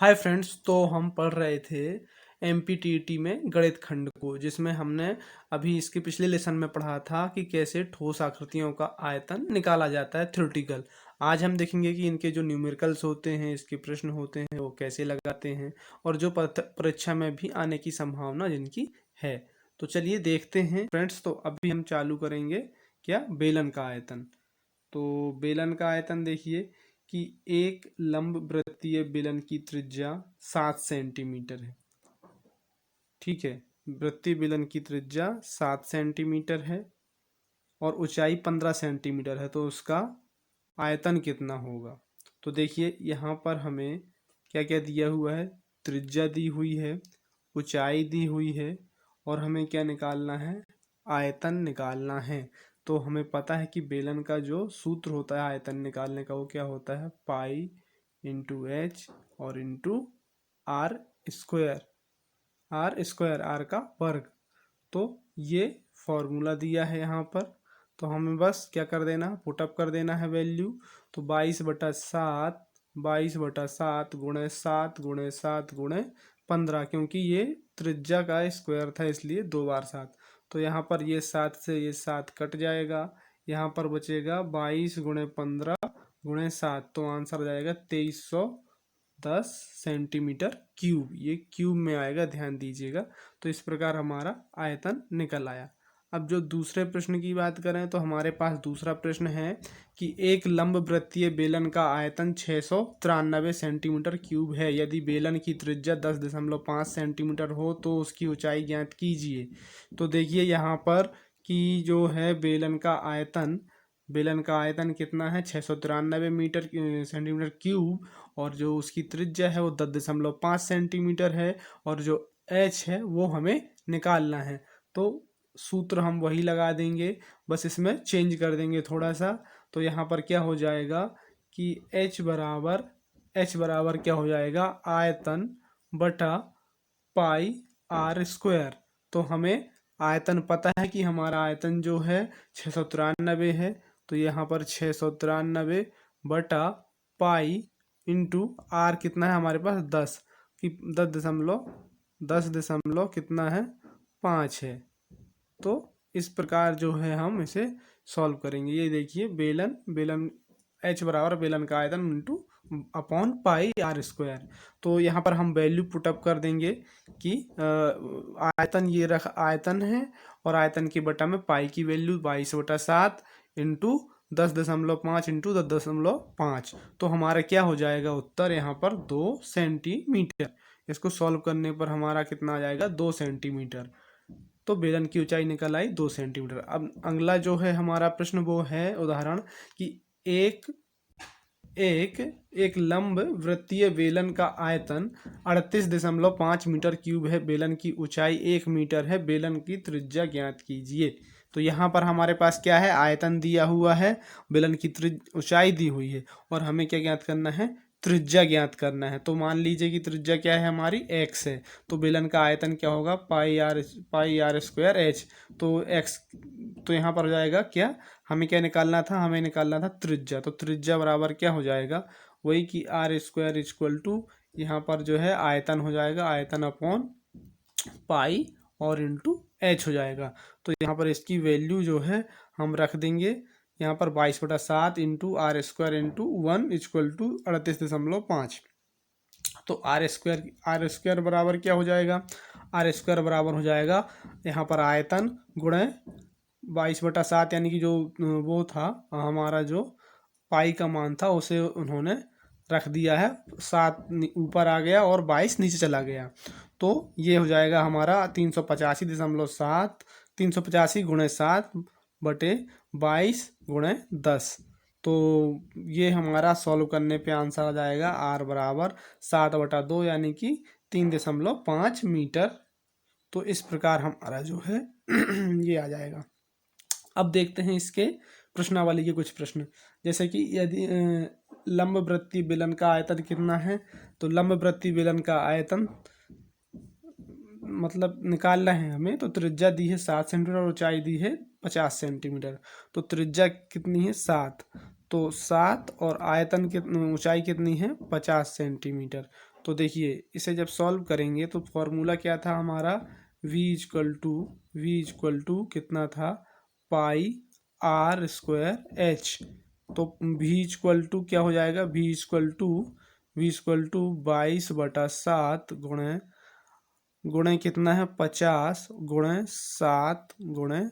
Hi friends, तो हम पढ़ रहे थे एमपीटीईटी में गणित खंड को, जिसमें हमने अभी इसके पिछले लेसन में पढ़ा था कि कैसे ठोस आकृतियों का आयतन निकाला जाता है थ्योरेटिकल। आज हम देखेंगे कि इनके जो न्यूमेरिकल्स होते हैं, इसके प्रश्न होते हैं, वो कैसे लगाते हैं और जो परीक्षा में भी आने की संभावना जिनकी है। तो चलिए देखते हैं फ्रेंड्स। तो अभी हम चालू करेंगे क्या, बेलन का आयतन। तो बेलन का आयतन देखिए कि एक लंब वृत्तीय बेलन की त्रिज्या 7 सेंटीमीटर है। ठीक है, वृत्तीय बेलन की त्रिज्या 7 सेंटीमीटर है और ऊंचाई 15 सेंटीमीटर है। तो उसका आयतन कितना होगा? तो देखिए यहाँ पर हमें क्या क्या दिया हुआ है। त्रिज्या दी हुई है, ऊंचाई दी हुई है और हमें क्या निकालना है, आयतन निकालना है। तो हमें पता है कि बेलन का जो सूत्र होता है आयतन निकालने का, वो क्या होता है, पाई इंटू एच और इंटू आर स्क्वायर। आर का वर्ग। तो ये फॉर्मूला दिया है यहाँ पर। तो हमें बस क्या कर देना, पुटअप कर देना है वैल्यू। तो 22/7 22/7 गुणे 7 गुणे 7 गुणे 15, क्योंकि ये त्रिज्या का स्क्वायर था इसलिए 2 बार 7। तो यहाँ पर ये 7 से ये 7 कट जाएगा, यहाँ पर बचेगा 22 गुणे 15 गुणे 7। तो आंसर आ जाएगा 2310 सेंटीमीटर क्यूब। ये क्यूब में आएगा, ध्यान दीजिएगा। तो इस प्रकार हमारा आयतन निकल आया। अब जो दूसरे प्रश्न की बात करें तो हमारे पास दूसरा प्रश्न है कि एक लंब वृत्तीय बेलन का आयतन 693 सेंटीमीटर क्यूब है। यदि बेलन की त्रिज्या 10.5 सेंटीमीटर हो तो उसकी ऊंचाई ज्ञात कीजिए। तो देखिए यहाँ पर कि जो है बेलन का आयतन कितना है, 693 मीटर सेंटीमीटर क्यूब, और जो उसकी त्रिज्या है वो 10.5 सेंटीमीटर है और जो एच है वो हमें निकालना है। तो सूत्र हम वही लगा देंगे, बस इसमें चेंज कर देंगे थोड़ा सा। तो यहाँ पर क्या हो जाएगा कि एच बराबर क्या हो जाएगा, आयतन बटा पाई आर स्क्वायर। तो हमें आयतन पता है कि हमारा आयतन जो है 693 है। तो यहाँ पर 693 बटा पाई इंटू आर कितना है हमारे पास, 10 कि 10 दशमलव कितना है, 5 है। तो इस प्रकार जो है हम इसे सॉल्व करेंगे। ये देखिए बेलन एच बराबर बेलन का आयतन into upon pi r square. तो यहाँ पर हम वैल्यू पुटअप कर देंगे कि आयतन आयतन है और आयतन के बटा में पाई की वैल्यू 22/7 इंटू 10.5 इंटू 10.5। तो हमारा क्या हो जाएगा उत्तर, यहाँ पर 2 सेंटीमीटर। इसको सॉल्व करने पर हमारा कितना आ जाएगा, 2 सेंटीमीटर। तो बेलन की ऊंचाई निकल आई 2 सेंटीमीटर। अब अगला जो है हमारा प्रश्न वो है उदाहरण कि एक एक एक लंब वृत्तीय बेलन का आयतन 38.5 मीटर क्यूब है। बेलन की ऊंचाई 1 मीटर है। बेलन की त्रिज्या ज्ञात कीजिए। तो यहाँ पर हमारे पास क्या है, आयतन दिया हुआ है, बेलन की ऊंचाई दी हुई है और हमें क्या ज्ञात करना है, त्रिज्या ज्ञात करना है। तो मान लीजिए कि त्रिज्या क्या है हमारी, x है। तो बेलन का आयतन क्या होगा, पाई आर स्क्वायर एच। तो x, तो यहाँ पर हो जाएगा क्या, हमें क्या निकालना था, हमें निकालना था त्रिज्या। तो त्रिज्या बराबर क्या हो जाएगा, वही कि आर स्क्वायर इक्वल टू यहाँ पर जो है आयतन हो जाएगा, आयतन अपॉन पाई और इंटू एच हो जाएगा। तो यहाँ पर इसकी वैल्यू जो है हम रख देंगे यहाँ पर 22/7 into r square into 1 equal to 38.5। तो आर स्क्वायर बराबर क्या हो जाएगा, आर स्क्वायर बराबर हो जाएगा यहाँ पर आयतन गुणे 22/7, यानी कि जो वो था हमारा जो पाई का मान था उसे उन्होंने रख दिया है, 7 ऊपर आ गया और 22 नीचे चला गया। तो ये हो जाएगा हमारा 385.7, 385 गुणे 7 बटे 22 गुणे 10। तो ये हमारा सॉल्व करने पे आंसर आ जाएगा आर बराबर 7/2, यानी कि 3.5 मीटर। तो इस प्रकार हमारा जो है ये आ जाएगा। अब देखते हैं इसके प्रश्नावली के कुछ प्रश्न। जैसे कि यदि लंब वृत्तीय बेलन का आयतन कितना है, तो लंब वृत्तीय बेलन का आयतन मतलब निकालना है हमें। तो त्रिज्या दी है 7 सेंटीमीटर और ऊंचाई दी है 50 सेंटीमीटर। तो त्रिज्या कितनी है, 7। तो 7 और आयतन की ऊंचाई कितनी है, 50 सेंटीमीटर। तो देखिए इसे जब सॉल्व करेंगे तो फॉर्मूला क्या था हमारा, v इक्वल टू कितना था, पाई आर स्क्वायर एच। तो v इक्वल टू क्या हो जाएगा, v इक्वल टू 22/7 गुणे कितना है 50 गुणे 7 गुणे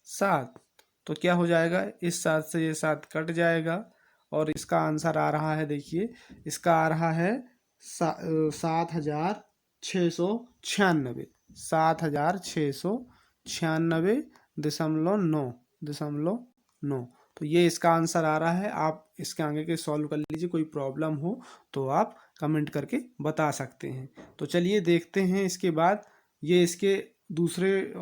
7। तो क्या हो जाएगा, इस 7 से ये 7 कट जाएगा और इसका आंसर आ रहा है, देखिए इसका आ रहा है 7,696, 7,696.9। तो ये इसका आंसर आ रहा है। आप इसके आगे के सॉल्व कर लीजिए, कोई प्रॉब्लम हो तो आप कमेंट करके बता सकते हैं। तो चलिए देखते हैं इसके बाद, ये इसके दूसरे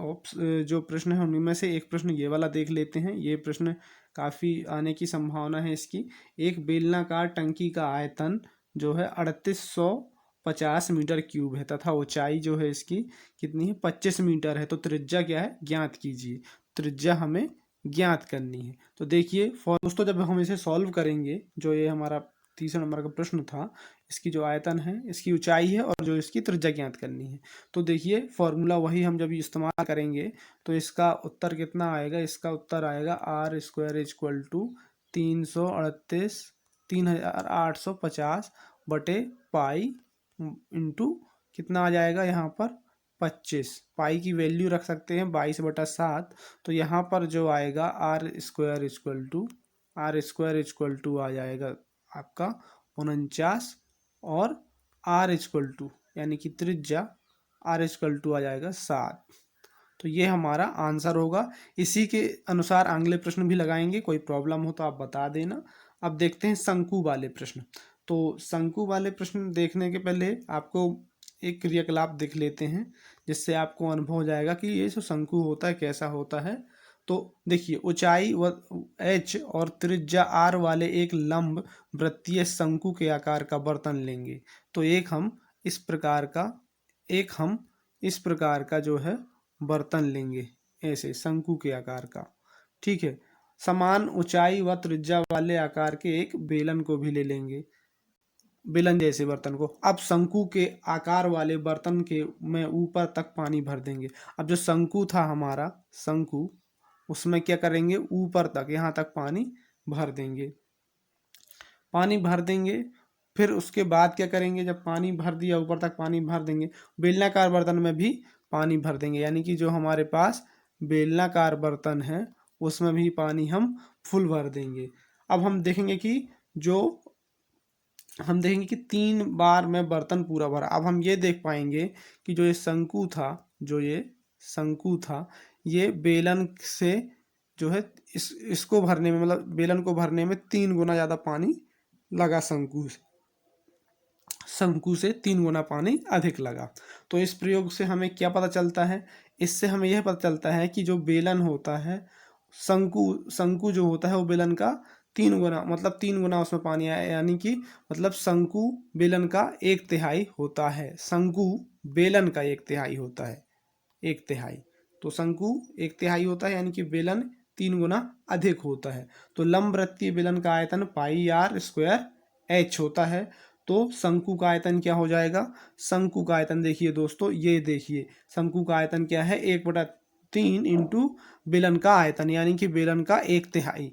जो प्रश्न है उनमें से एक प्रश्न ये वाला देख लेते हैं। ये प्रश्न काफ़ी आने की संभावना है इसकी। एक बेलनाकार टंकी का आयतन जो है 3850 मीटर क्यूब है तथा ऊंचाई जो है इसकी कितनी है, 25 मीटर है। तो त्रिज्या क्या है, ज्ञात कीजिए। त्रिज्या हमें ज्ञात करनी है। तो देखिए दोस्तों, जब हम इसे सॉल्व करेंगे, जो ये हमारा तीसरा नंबर का प्रश्न था, इसकी जो आयतन है, इसकी ऊंचाई है और जो इसकी त्रिज्या ज्ञात करनी है। तो देखिए फॉर्मूला वही हम जब इस्तेमाल करेंगे तो इसका उत्तर कितना आएगा, इसका उत्तर आएगा आर स्क्वायर इक्वल टू 33850 बटे पाई इंटू कितना आ जाएगा यहाँ पर 25। पाई की वैल्यू रख सकते हैं 22/7। तो यहाँ पर जो आएगा आर स्क्वायर इक्वल टू आ जाएगा आपका 49 और आर इक्वल टू यानी कि त्रिज्या आर इक्वल टू आ जाएगा 7। तो ये हमारा आंसर होगा। इसी के अनुसार अगले प्रश्न भी लगाएंगे, कोई प्रॉब्लम हो तो आप बता देना। अब देखते हैं शंकु वाले प्रश्न। तो शंकु वाले प्रश्न देखने के पहले आपको एक क्रियाकलाप देख लेते हैं, जिससे आपको अनुभव हो जाएगा कि ये जो शंकु होता है कैसा होता है। तो देखिए ऊंचाई व h और त्रिज्या r वाले एक लंब वृत्तीय शंकु के आकार का बर्तन लेंगे। तो हम इस प्रकार का जो है बर्तन लेंगे, ऐसे शंकु के आकार का। ठीक है, समान ऊंचाई व त्रिज्या वाले आकार के एक बेलन को भी ले लेंगे, बेलन जैसे बर्तन को। अब शंकु के आकार वाले बर्तन के में ऊपर तक पानी भर देंगे। अब जो शंकु था हमारा शंकु, उसमें क्या करेंगे, ऊपर तक यहाँ तक पानी भर देंगे। फिर उसके बाद क्या करेंगे, जब पानी भर दिया, ऊपर तक पानी भर देंगे, बेलनाकार बर्तन में भी पानी भर देंगे। यानी कि जो हमारे पास बेलनाकार बर्तन है उसमें भी पानी हम फुल भर देंगे। अब हम देखेंगे कि 3 बार में बर्तन पूरा भरा। अब हम ये देख पाएंगे कि जो ये शंकु था, ये बेलन से जो है इसको भरने में, मतलब बेलन को भरने में 3 गुना ज़्यादा पानी लगा, शंकु से 3 गुना पानी अधिक लगा। तो इस प्रयोग से हमें क्या पता चलता है, इससे हमें यह पता चलता है कि जो बेलन होता है, शंकु जो होता है वो बेलन का 3 गुना, मतलब 3 गुना उसमें पानी आया। यानी कि मतलब शंकु बेलन का 1/3 होता है। शंकु बेलन का 1/3 होता है, 1/3। तो शंकु 1/3 होता है, यानी कि बेलन 3 गुना अधिक होता है। तो लंब वृत्तीय बेलन का आयतन पाई आर स्क्वायर एच होता है। तो शंकु का आयतन क्या हो जाएगा, शंकु का आयतन देखिए दोस्तों, ये देखिए शंकु का आयतन क्या है, 1/3 इंटू बेलन का आयतन, यानी कि बेलन का 1/3।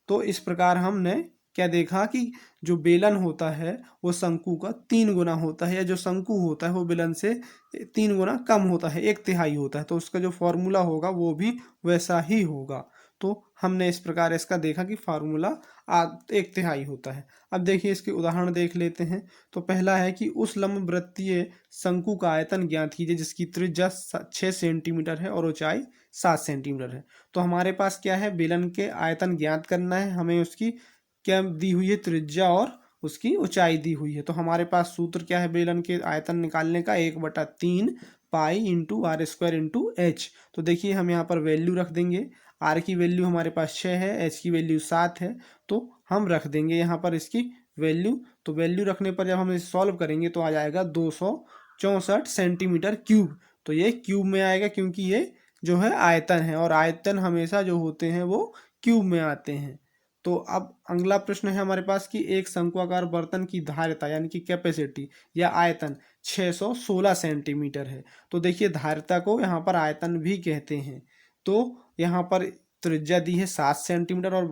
तो इस प्रकार हमने क्या देखा कि जो बेलन होता है वो शंकु का 3 गुना होता है, या जो शंकु होता है वो बेलन से 3 गुना कम होता है, 1/3 होता है। तो उसका जो फॉर्मूला होगा वो भी वैसा ही होगा। तो हमने इस प्रकार इसका देखा कि फार्मूला 1/3 होता है। अब देखिए इसके उदाहरण देख लेते हैं। तो पहला है कि उस लंब वृत्तीय शंकु का आयतन ज्ञात कीजिए जिसकी त्रिज्या 6 सेंटीमीटर है और ऊंचाई 7 सेंटीमीटर है। तो हमारे पास क्या है, बेलन के आयतन ज्ञात करना है हमें। उसकी क्या दी हुई है, त्रिज्या और उसकी ऊंचाई दी हुई है। तो हमारे पास सूत्र क्या है बेलन के आयतन निकालने का, 1/3 pi into r square into h. तो देखिए हम यहाँ पर वैल्यू रख देंगे। आर की वैल्यू हमारे पास 6 है, एच की वैल्यू 7 है। तो हम रख देंगे यहाँ पर इसकी वैल्यू। तो वैल्यू रखने पर जब हम इसे सॉल्व करेंगे तो आ जाएगा 264 सेंटीमीटर क्यूब। तो ये क्यूब में आएगा क्योंकि ये जो है आयतन है, और आयतन हमेशा जो होते हैं वो क्यूब में आते हैं। तो अब अगला प्रश्न है हमारे पास कि एक शंक्वाकार बर्तन की धारिता यानी कि कैपेसिटी या आयतन 616 सेंटीमीटर है। तो देखिए धारिता को यहाँ पर आयतन भी कहते हैं। तो यहाँ पर त्रिज्या दी है 7 सेंटीमीटर और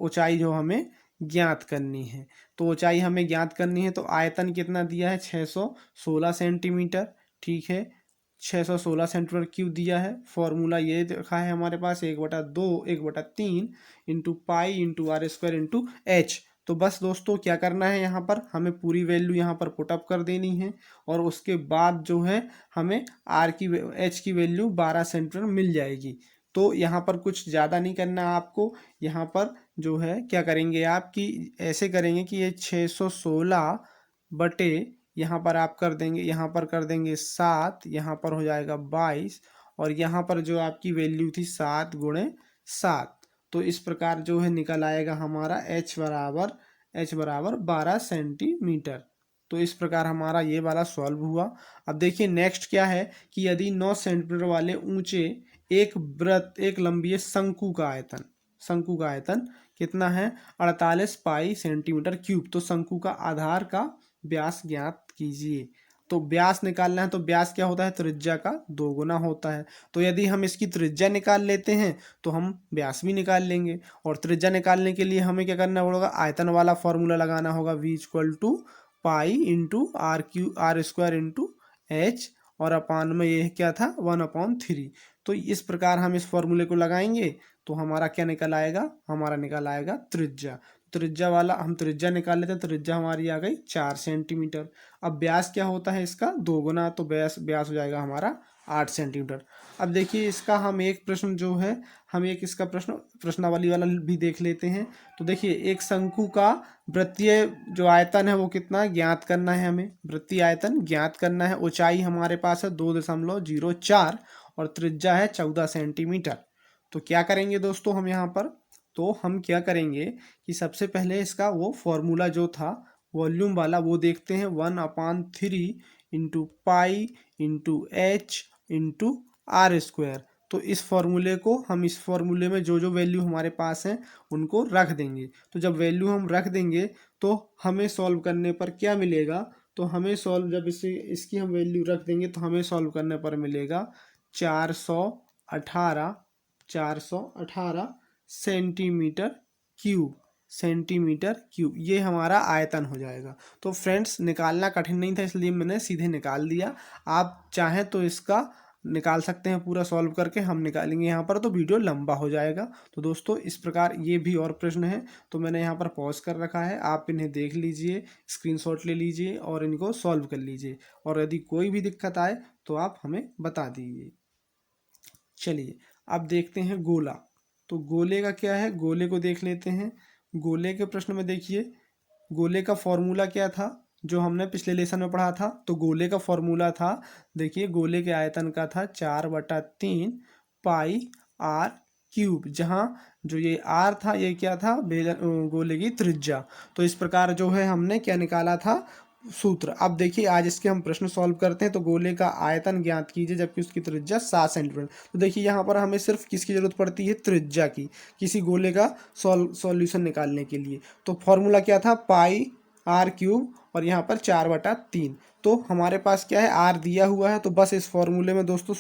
ऊंचाई जो हमें ज्ञात करनी है। तो ऊंचाई हमें ज्ञात करनी है, तो आयतन कितना दिया है 616 सेंटीमीटर। ठीक है, 616 सेंटीमीटर क्यूब दिया है। फॉर्मूला ये रखा है हमारे पास 1/2 1/3 into pi into r square into h. तो बस दोस्तों क्या करना है, यहाँ पर हमें पूरी वैल्यू यहाँ पर पुटअप कर देनी है और उसके बाद जो है हमें आर की एच की वैल्यू 12 सेंटीमीटर मिल जाएगी। तो यहाँ पर कुछ ज़्यादा नहीं करना आपको। यहाँ पर जो है क्या करेंगे आप कि ऐसे करेंगे कि ये 616 बटे यहाँ पर आप कर देंगे, यहाँ पर कर देंगे 7, यहाँ पर हो जाएगा 22 और यहाँ पर जो आपकी वैल्यू थी 7 गुणे 7। तो इस प्रकार जो है निकल आएगा हमारा h बराबर 12 सेंटीमीटर। तो इस प्रकार हमारा ये वाला सॉल्व हुआ। अब देखिए नेक्स्ट क्या है कि यदि 9 सेंटीमीटर वाले ऊंचे एक लंबी शंकु का आयतन कितना है 48 पाई सेंटीमीटर क्यूब। तो शंकु का आधार का व्यास ज्ञात कीजिए। तो व्यास निकालना है, तो व्यास क्या होता है त्रिज्या का 2 गुना होता है। तो यदि हम इसकी त्रिज्या निकाल लेते हैं तो हम व्यास भी निकाल लेंगे। और त्रिज्या निकालने के लिए हमें क्या करना होगा, आयतन वाला फॉर्मूला लगाना होगा, v = pi into r square into h और अपान में ये क्या था 1/3। तो इस प्रकार हम इस फॉर्मूले को लगाएंगे तो हमारा क्या निकल आएगा, हमारा निकल आएगा त्रिज्या वाला हम त्रिज्या निकाल लेते हैं। त्रिज्या हमारी आ गई 4 सेंटीमीटर। अब व्यास क्या होता है इसका 2 गुना, तो व्यास हो जाएगा हमारा 8 सेंटीमीटर। अब देखिए इसका हम एक प्रश्न जो है हम एक इसका प्रश्नावली वाला भी देख लेते हैं। तो देखिए एक शंकु का वृत्तीय जो आयतन है वो कितना ज्ञात करना है, हमें वृत्तीय आयतन ज्ञात करना है। ऊंचाई हमारे पास है 2.04 और त्रिज्या है 14 सेंटीमीटर। तो क्या करेंगे दोस्तों हम यहाँ पर, तो हम क्या करेंगे कि सबसे पहले इसका वो फॉर्मूला जो था वॉल्यूम वाला वो देखते हैं 1/3 into pi into h into r square. तो इस फॉर्मूले को हम इस फॉर्मूले में जो जो वैल्यू हमारे पास हैं उनको रख देंगे। तो जब वैल्यू हम रख देंगे तो हमें सॉल्व करने पर क्या मिलेगा, तो हमें सॉल्व जब इसकी हम वैल्यू रख देंगे तो हमें सॉल्व करने पर मिलेगा 418 सेंटीमीटर क्यूब ये हमारा आयतन हो जाएगा। तो फ्रेंड्स निकालना कठिन नहीं था इसलिए मैंने सीधे निकाल दिया। आप चाहें तो इसका निकाल सकते हैं पूरा सॉल्व करके, हम निकालेंगे यहाँ पर तो वीडियो लंबा हो जाएगा। तो दोस्तों इस प्रकार ये भी और प्रश्न है तो मैंने यहाँ पर पॉज कर रखा है, आप इन्हें देख लीजिए, स्क्रीनशॉट ले लीजिए और इनको सॉल्व कर लीजिए और यदि कोई भी दिक्कत आए तो आप हमें बता दीजिए। चलिए अब देखते हैं गोला। तो गोले का क्या है, गोले को देख लेते हैं। गोले के प्रश्न में देखिए गोले का फॉर्मूला क्या था जो हमने पिछले लेसन में पढ़ा था। तो गोले का फॉर्मूला था, देखिए गोले के आयतन का था 4/3 पाई आर क्यूब, जहाँ जो ये आर था ये क्या था गोले की त्रिज्या। तो इस प्रकार जो है हमने क्या निकाला था सूत्र। अब देखिए आज इसके हम प्रश्न सॉल्व करते हैं। तो गोले का आयतन ज्ञात कीजिए जबकि उसकी त्रिज्या 7 सेंटीमीटर। तो देखिए यहाँ पर हमें सिर्फ किसकी जरूरत पड़ती है, त्रिज्या की, किसी गोले का सॉल्यूशन निकालने के लिए। तो फॉर्मूला क्या था पाई आर क्यूब और यहाँ पर 4/3। तो हमारे पास क्या है आर दिया हुआ है, तो बस इस फॉर्मूले में दोस्तों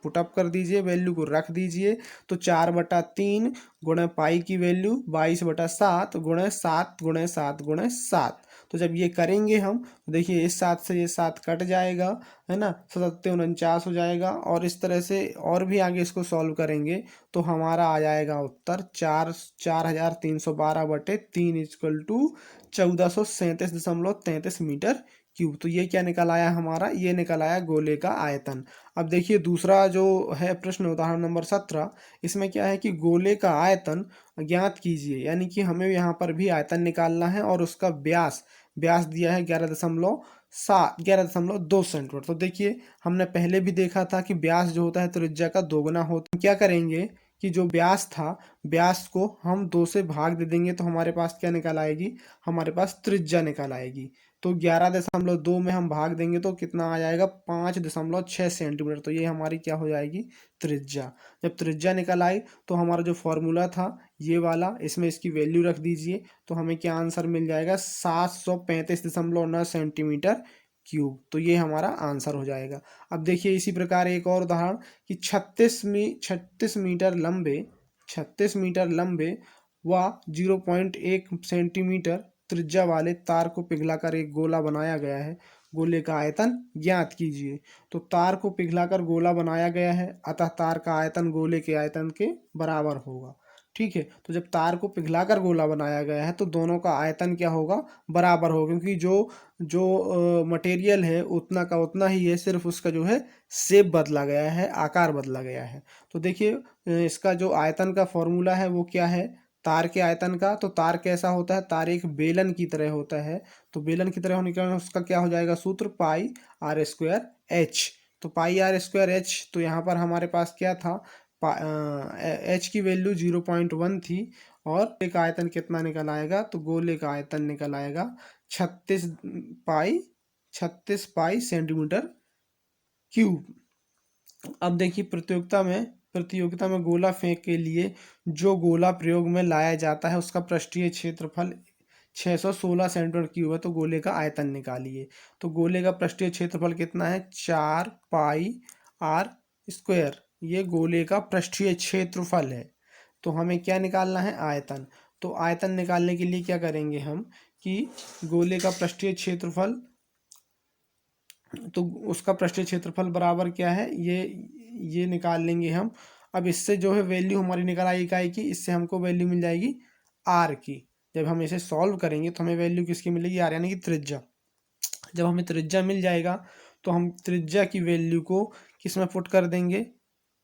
पुटअप कर दीजिए, वैल्यू को रख दीजिए। तो 4/3 गुणे पाई की वैल्यू 22/7 गुणे 7 तो जब ये करेंगे हम तो देखिए इस 7 से ये 7 कट जाएगा, है ना, 7×7 = 49 हो जाएगा। और इस तरह से और भी आगे इसको सॉल्व करेंगे तो हमारा आ जाएगा उत्तर 4312/3 = 1437.33 मीटर क्यूब। तो ये क्या निकल आया हमारा, ये निकल आया गोले का आयतन। अब देखिए दूसरा जो है प्रश्न उदाहरण नंबर 17, इसमें क्या है कि गोले का आयतन ज्ञात कीजिए, यानी कि हमें यहाँ पर भी आयतन निकालना है और उसका व्यास दिया है 11.2 सेंटीमीटर। तो देखिए हमने पहले भी देखा था कि व्यास जो होता है त्रिज्या का 2 गुना होता है। क्या करेंगे कि जो व्यास था व्यास को हम 2 से भाग दे देंगे तो हमारे पास क्या निकल आएगी, हमारे पास त्रिज्या निकल आएगी। तो 11.2 में हम भाग देंगे तो कितना आ जाएगा 5.6 सेंटीमीटर। तो ये हमारी क्या हो जाएगी त्रिज्या। जब त्रिज्या निकल आई तो हमारा जो फॉर्मूला था ये वाला, इसमें इसकी वैल्यू रख दीजिए तो हमें क्या आंसर मिल जाएगा, 735.9 सेंटीमीटर क्यूब। तो ये हमारा आंसर हो जाएगा। अब देखिए इसी प्रकार एक और उदाहरण कि 36 मीटर लंबे व 0.1 सेंटीमीटर त्रिज्या वाले तार को पिघलाकर एक गोला बनाया गया है, गोले का आयतन ज्ञात कीजिए। तो तार को पिघलाकर गोला बनाया गया है, अतः तार का आयतन गोले के आयतन के बराबर होगा। ठीक है, तो जब तार को पिघलाकर गोला बनाया गया है तो दोनों का आयतन क्या होगा, बराबर होगा, क्योंकि जो जो मटेरियल है उतना का उतना ही है, सिर्फ उसका जो है शेप बदला गया है, आकार बदला गया है। तो देखिए इसका जो आयतन का फॉर्मूला है वो क्या है, तार के आयतन का। तो तार कैसा होता है, तार एक बेलन की तरह होता है। तो बेलन की तरह होने के कारण उसका क्या हो जाएगा सूत्र, पाई आर स्क्वायर एच। तो पाई आर स्क्वायर एच, तो यहाँ पर हमारे पास क्या था, एच की वैल्यू 0.1 थी और एक आयतन कितना निकल आएगा, तो गोले का आयतन निकल आएगा 36 पाई सेंटीमीटर क्यूब। अब देखिए प्रतियोगिता में गोला फेंक के लिए जो गोला प्रयोग में लाया जाता है उसका पृष्ठीय क्षेत्रफल 616 सेंटीमीटर क्यूब है। तो गोले का आयतन निकालिए। तो गोले का पृष्ठीय क्षेत्रफल कितना है, 4 पाई आर स्क्वायर। ये गोले का पृष्ठीय क्षेत्रफल है। तो हमें क्या निकालना है, आयतन। तो आयतन निकालने के लिए क्या करेंगे हम कि गोले का पृष्ठीय क्षेत्रफल, तो उसका पृष्ठीय क्षेत्रफल बराबर क्या है, ये निकाल लेंगे हम। अब इससे जो है वैल्यू हमारी निकल आई इकाई की, इससे हमको वैल्यू मिल जाएगी आर की। जब हम इसे सॉल्व करेंगे तो हमें वैल्यू किसकी मिलेगी, आर यानी कि त्रिज्या। जब हमें त्रिज्या मिल जाएगा तो हम त्रिज्या की वैल्यू को किस में पुट कर देंगे,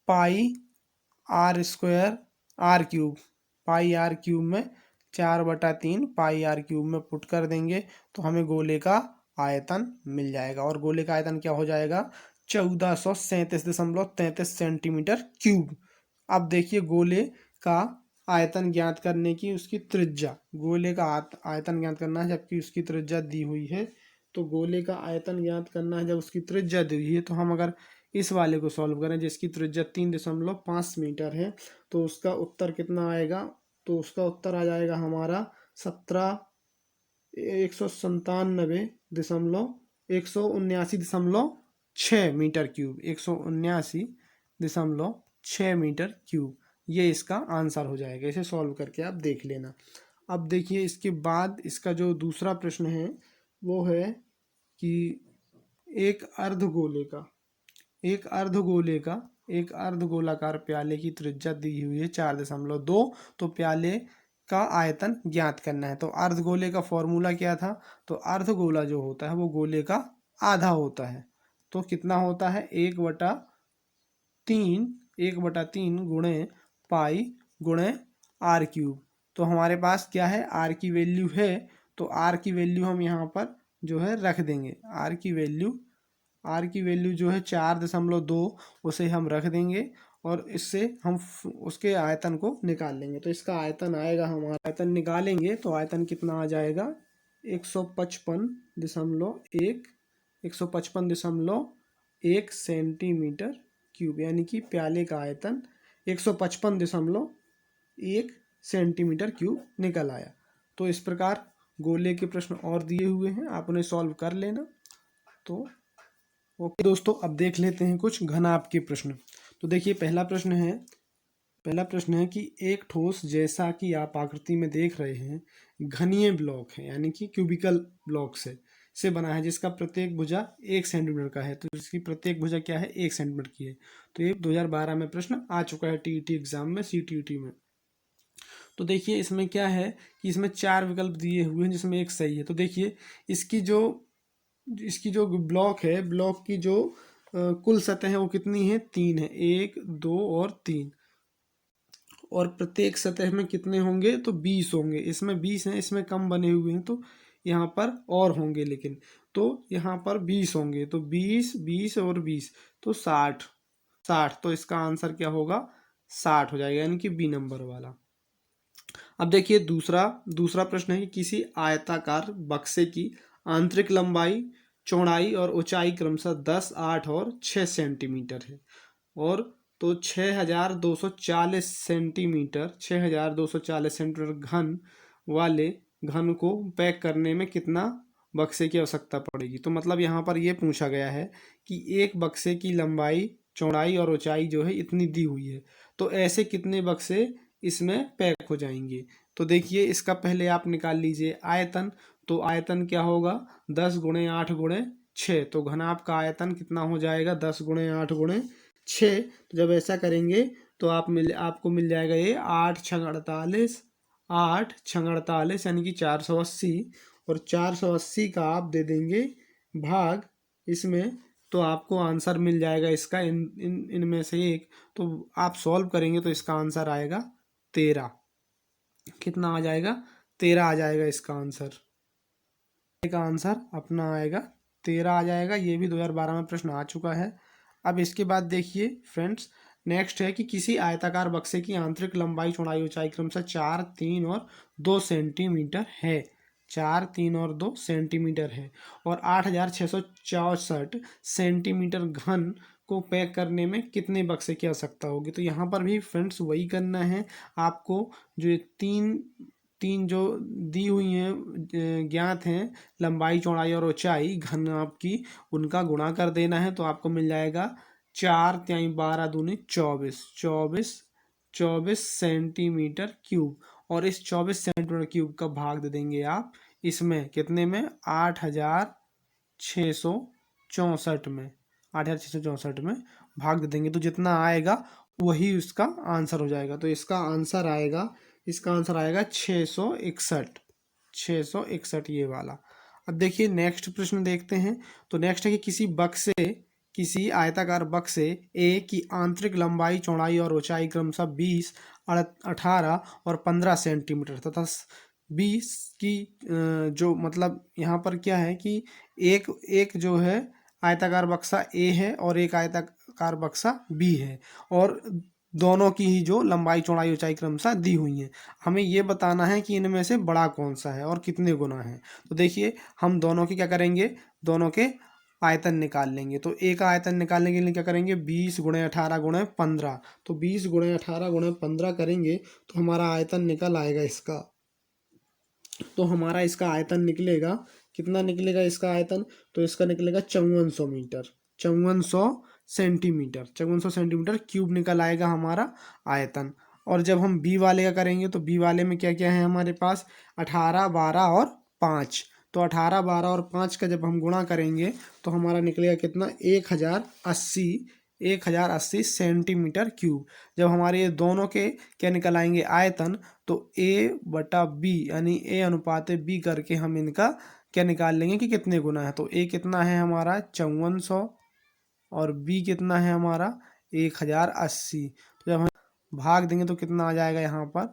pi r square r cube, pi r cube में 4/3 पाई आर क्यूब में पुट कर देंगे तो हमें गोले का आयतन मिल जाएगा। और गोले का आयतन क्या हो जाएगा, 1437.33 सेंटीमीटर क्यूब। अब देखिए गोले का आयतन ज्ञात करने की उसकी त्रिज्या, गोले का आयतन ज्ञात करना है जबकि उसकी त्रिज्या दी हुई है। तो गोले का आयतन ज्ञात करना है जब उसकी त्रिज्या दी हुई है, तो हम अगर इस वाले को सॉल्व करें जिसकी त्रिज्या 3.5 मीटर है, तो उसका उत्तर कितना आएगा, तो उसका उत्तर आ जाएगा हमारा 179.6 मीटर क्यूब, 179.6 मीटर क्यूब। ये इसका आंसर हो जाएगा। इसे सॉल्व करके आप देख लेना। अब देखिए इसके बाद इसका जो दूसरा प्रश्न है वो है कि एक अर्धगोलाकार प्याले की त्रिज्या दी हुई है 4.2। तो प्याले का आयतन ज्ञात करना है। तो अर्धगोले का फॉर्मूला क्या था, तो अर्धगोला जो होता है वो गोले का आधा होता है। तो कितना होता है, 1/3 गुणे पाई गुणे आर क्यूब। तो हमारे पास क्या है, आर की वैल्यू है, तो आर की वैल्यू हम यहाँ पर जो है रख देंगे। आर की वैल्यू जो है 4.2 उसे हम रख देंगे और इससे हम उसके आयतन को निकाल लेंगे। तो इसका आयतन आएगा, हमारा आयतन निकालेंगे तो आयतन कितना आ जाएगा, 155.1 सेंटीमीटर क्यूब, यानी कि प्याले का आयतन 155.1 सेंटीमीटर क्यूब निकल आया। तो इस प्रकार गोले के प्रश्न और दिए हुए हैं, आप उन्हें सॉल्व कर लेना। तो ओके दोस्तों, अब देख लेते हैं कुछ घनाभ के प्रश्न। तो देखिए पहला प्रश्न है कि एक ठोस, जैसा कि आप आकृति में देख रहे हैं, घनीय ब्लॉक है यानी कि क्यूबिकल ब्लॉक से बना है, जिसका प्रत्येक भुजा 1 सेंटीमीटर का है। तो इसकी प्रत्येक भुजा क्या है, 1 सेंटीमीटर की है। तो ये 2012 में प्रश्न आ चुका है टीईटी एग्जाम में, सीटीईटी में। तो देखिए इसमें क्या है कि इसमें 4 विकल्प दिए हुए हैं जिसमें एक सही है। तो देखिए इसकी जो ब्लॉक है, ब्लॉक की जो कुल सतह है वो कितनी है, 3 है, 1 2 और 3। और प्रत्येक सतह में कितने होंगे, तो 20 होंगे। इसमें 20 हैं, इसमें कम बने हुए हैं तो यहाँ पर और होंगे, लेकिन तो यहाँ पर 20 होंगे। तो 20 20 और 20 तो 60। तो इसका आंसर क्या होगा, 60 हो जाएगा, यानी कि बी नंबर वाला। अब देखिए दूसरा प्रश्न है कि किसी आयताकार बक्से की आंतरिक लंबाई, चौड़ाई और ऊंचाई क्रमशः 10, 8 और 6 सेंटीमीटर है और तो 6240 सेंटीमीटर 6240 सेंटीमीटर घन वाले घन को पैक करने में कितना बक्से की आवश्यकता पड़ेगी। तो मतलब यहाँ पर ये पूछा गया है कि एक बक्से की लंबाई, चौड़ाई और ऊंचाई जो है इतनी दी हुई है, तो ऐसे कितने बक्से इसमें पैक हो जाएंगे। तो देखिए इसका पहले आप निकाल लीजिए आयतन। तो आयतन क्या होगा, 10 गुणे 8 गुणे 6। तो घनाभ का आयतन कितना हो जाएगा, 10 गुणे 8 गुणे 6। तो जब ऐसा करेंगे तो आपको मिल जाएगा ये 8 छंग 48, 8 छंग 48 यानी कि 480। और 480 का आप दे देंगे भाग इसमें, तो आपको आंसर मिल जाएगा इसका इनमें से एक। तो आप सॉल्व करेंगे तो इसका आंसर आएगा 13। कितना आ जाएगा, 13 आ जाएगा इसका आंसर। का आंसर अपना आएगा 13 आ जाएगा। ये भी 2012 में प्रश्न आ चुका है। अब इसके बाद देखिए फ्रेंड्स, नेक्स्ट है कि किसी आयताकार बक्से की आंतरिक लंबाई, चौड़ाई, ऊंचाई क्रमशः 4, 3 और 2 सेंटीमीटर है। 4, 3 और 2 सेंटीमीटर है और 8664 सेंटीमीटर घन को पैक करने में कितने बक्से की आवश्यकता होगी। तो यहाँ पर भी फ्रेंड्स वही करना है आपको, जो ये तीन जो दी हुई हैं ज्ञात हैं, लंबाई, चौड़ाई और ऊंचाई घन आपकी, उनका गुणा कर देना है। तो आपको मिल जाएगा 4 तिहाई 12 दूनी 24 सेंटीमीटर क्यूब। और इस 24 सेंटीमीटर क्यूब का भाग दे देंगे आप इसमें कितने में, 8664 में, 8664 में भाग दे देंगे। तो जितना आएगा वही उसका आंसर हो जाएगा। तो इसका आंसर आएगा 661, 661 ये वाला। अब देखिए नेक्स्ट प्रश्न देखते हैं। तो नेक्स्ट है कि किसी आयताकार बक्से ए की आंतरिक लंबाई, चौड़ाई और ऊंचाई क्रमशः 20, 18 और 15 सेंटीमीटर तथा 20 की जो मतलब यहाँ पर क्या है कि एक जो है आयताकार बक्सा ए है और एक आयताकार बक्सा बी है, और दोनों की ही जो लंबाई, चौड़ाई, ऊंचाई क्रमशः दी हुई है। हमें ये बताना है कि इनमें से बड़ा कौन सा है और कितने गुना है। तो देखिए हम दोनों की क्या करेंगे, दोनों के आयतन निकाल लेंगे। तो ए का आयतन निकालने के लिए क्या करेंगे, 20 गुणे 18 गुणे 15। तो 20 गुणे 18 गुणे 15 करेंगे तो हमारा आयतन निकल आएगा इसका। तो हमारा इसका आयतन निकलेगा, कितना निकलेगा इसका आयतन, तो इसका निकलेगा 5400 मीटर, 5400 सेंटीमीटर, 5400 सेंटीमीटर क्यूब निकल आएगा हमारा आयतन। और जब हम बी वाले का करेंगे तो बी वाले में क्या क्या है हमारे पास, 18, 12 और 5। तो 18, 12 और 5 का जब हम गुणा करेंगे तो हमारा निकलेगा कितना, 1080 सेंटीमीटर क्यूब। जब हमारे ये दोनों के क्या निकल आएंगे आयतन, तो ए बटा बी यानी ए अनुपात बी करके हम इनका क्या निकाल लेंगे कि कितने गुना है। तो ए कितना है हमारा 5400 और बी कितना है हमारा 1080। तो जब हम भाग देंगे तो कितना आ जाएगा यहाँ पर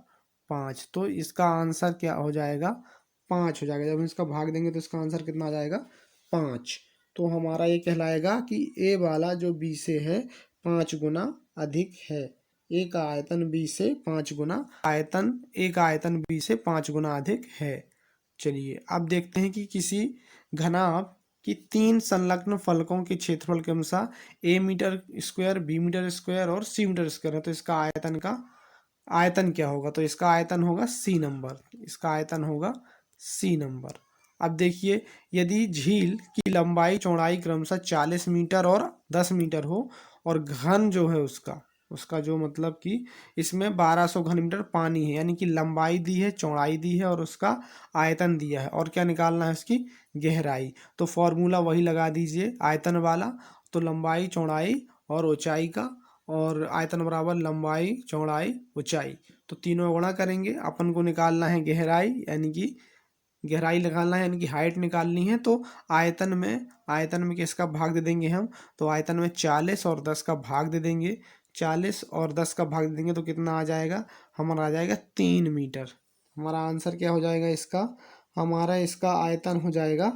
5। तो इसका आंसर क्या हो जाएगा, 5 हो जाएगा। जब हम इसका भाग देंगे तो इसका आंसर कितना आ जाएगा, 5। तो हमारा ये कहलाएगा कि ए वाला जो बी से है 5 गुना अधिक है। ए का आयतन बी से 5 गुना ए का आयतन बी से 5 गुना अधिक है। चलिए अब देखते हैं कि किसी घनाभ कि 3 संलग्न फलकों के क्षेत्रफल के अनुसार a metre square, b metre square और सी मीटर स्क्वायर है। तो इसका आयतन क्या होगा, तो इसका आयतन होगा सी नंबर, इसका आयतन होगा सी नंबर। अब देखिए यदि झील की लंबाई, चौड़ाई क्रमशः 40 मीटर और 10 मीटर हो और घन जो है उसका जो मतलब कि इसमें 1200 घन मीटर पानी है, यानी कि लंबाई दी है, चौड़ाई दी है और उसका आयतन दिया है, और क्या निकालना है उसकी गहराई। तो फॉर्मूला वही लगा दीजिए आयतन वाला। तो लंबाई, चौड़ाई और ऊंचाई का, और आयतन बराबर लंबाई, चौड़ाई, ऊंचाई, तो तीनों गुणा करेंगे। अपन को निकालना है गहराई, यानी कि गहराई निकालना है, यानी कि हाइट निकालनी है। तो आयतन में किसका भाग दे देंगे हम, तो आयतन में 40 और 10 का भाग दे देंगे। 40 और 10 का भाग दे देंगे तो कितना आ जाएगा, हमारा आ जाएगा 3 मीटर। हमारा आंसर क्या हो जाएगा इसका, हमारा इसका आयतन हो जाएगा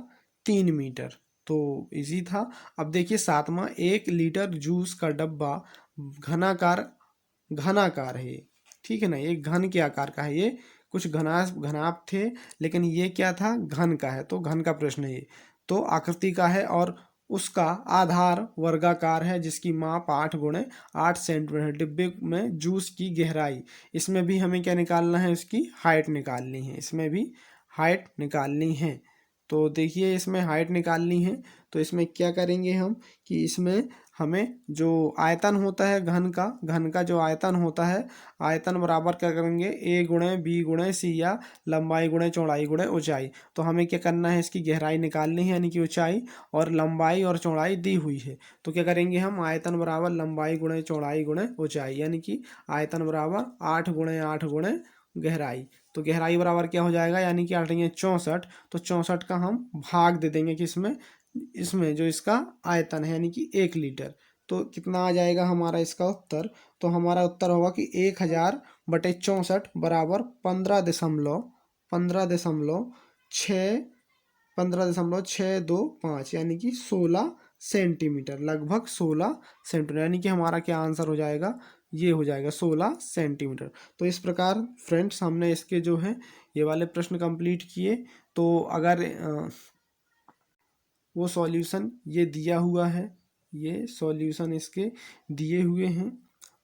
3 मीटर। तो इजी था। अब देखिए 7वां, 1 लीटर जूस का डब्बा घनाकार है ये, ठीक है ना, ये घन के आकार का है। ये कुछ घनाभ थे, लेकिन ये क्या था, घन का है। तो घन का प्रश्न है ये, तो आकृति का है और उसका आधार वर्गाकार है जिसकी माप 8 गुणे 8 सेंटीमीटर है। डिब्बे में जूस की गहराई, इसमें भी हमें क्या निकालना है, उसकी हाइट निकालनी है, इसमें भी हाइट निकालनी है। तो देखिए इसमें हाइट निकालनी है तो इसमें क्या करेंगे हम कि इसमें हमें जो आयतन होता है घन का जो आयतन होता है, आयतन बराबर क्या करेंगे ए गुणे बी गुणे सी, या लंबाई गुणे चौड़ाई गुणे ऊंचाई। तो हमें क्या करना है, इसकी गहराई निकालनी है यानी कि ऊंचाई, और लंबाई और चौड़ाई दी हुई है तो क्या करेंगे हम, आयतन बराबर लंबाई गुणे चौड़ाई गुणे ऊंचाई, यानी कि आयतन बराबर 8 गुणे 8 गुणे गहराई। तो गहराई बराबर क्या हो जाएगा, यानी कि 8 64, तो 64 का हम भाग दे देंगे कि इसमें जो इसका आयतन है यानी कि 1 लीटर। तो कितना आ जाएगा हमारा इसका उत्तर, तो हमारा उत्तर होगा कि 1000/64 बराबर 15.625, यानी कि 16 सेंटीमीटर, लगभग 16 सेंटीमीटर, यानी कि हमारा क्या आंसर हो जाएगा, ये हो जाएगा 16 सेंटीमीटर। तो इस प्रकार फ्रेंड्स हमने इसके जो है ये वाले प्रश्न कंप्लीट किए। तो अगर वो सॉल्यूशन ये दिया हुआ है, ये सॉल्यूशन इसके दिए हुए हैं,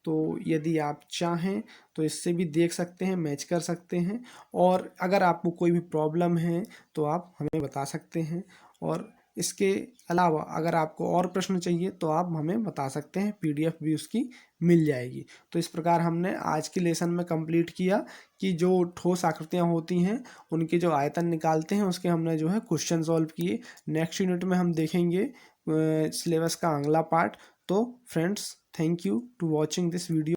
तो यदि आप चाहें तो इससे भी देख सकते हैं, मैच कर सकते हैं। और अगर आपको कोई भी प्रॉब्लम है तो आप हमें बता सकते हैं। और इसके अलावा अगर आपको और प्रश्न चाहिए तो आप हमें बता सकते हैं, पीडीएफ भी उसकी मिल जाएगी। तो इस प्रकार हमने आज के लेसन में कंप्लीट किया कि जो ठोस आकृतियाँ होती हैं उनके जो आयतन निकालते हैं उसके हमने जो है क्वेश्चन सॉल्व किए। नेक्स्ट यूनिट में हम देखेंगे सिलेबस का अगला पार्ट। तो friends, thank you to watching this video.